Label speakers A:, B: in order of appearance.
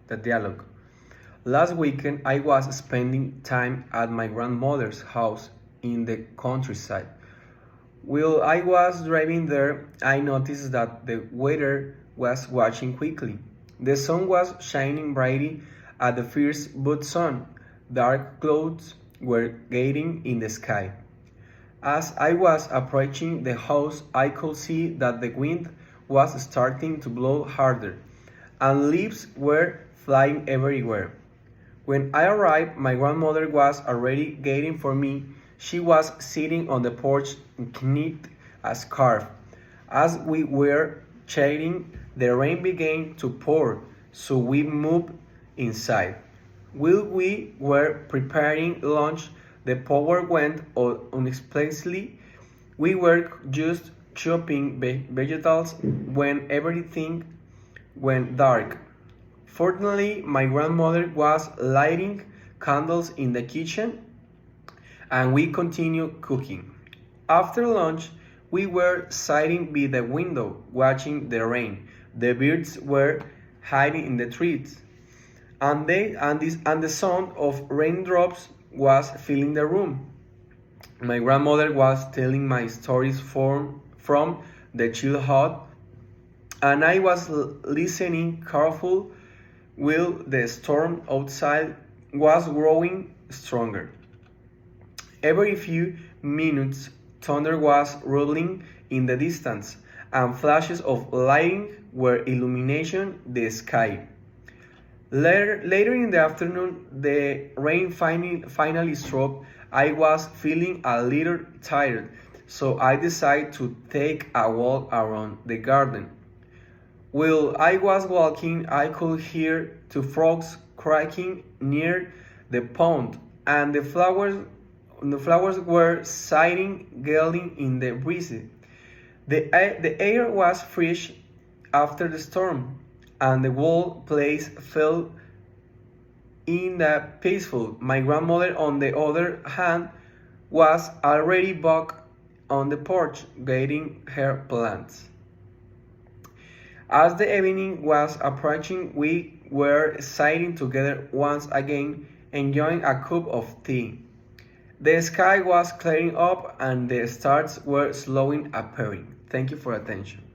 A: the dialogue. Last weekend, I was spending time at my grandmother's house in the countryside. While I was driving there, I noticed that the weather was watching quickly. The sun was shining brightly at the first but soon dark clouds were gathering in the sky. As I was approaching the house, I could see that the wind was starting to blow harder, and leaves were flying everywhere. When I arrived, my grandmother was already waiting for me. She was sitting on the porch knit a scarf. As we were chatting, the rain began to pour, so we moved inside. While we were preparing lunch, the power went out unexpectedly. We were just chopping vegetables when everything went dark. Fortunately, my grandmother was lighting candles in the kitchen and we continued cooking. After lunch, we were sitting by the window watching the rain. The birds were hiding in the trees, and the sound of raindrops was filling the room. My grandmother was telling my stories from the childhood, and I was listening careful while the storm outside was growing stronger. Every few minutes, thunder was rolling in the distance, and flashes of lightning were illuminating the sky. Later in the afternoon, the rain finally stopped. I was feeling a little tired, so I decided to take a walk around the garden. While I was walking, I could hear two frogs cracking near the pond, and the flowers were sighing gaily in the breeze. The air was fresh after the storm, and the whole place felt in the peaceful. My grandmother, on the other hand, was already back on the porch guiding her plants. As the evening was approaching, we were sitting together once again, enjoying a cup of tea. The sky was clearing up and the stars were slowly appearing. Thank you for attention.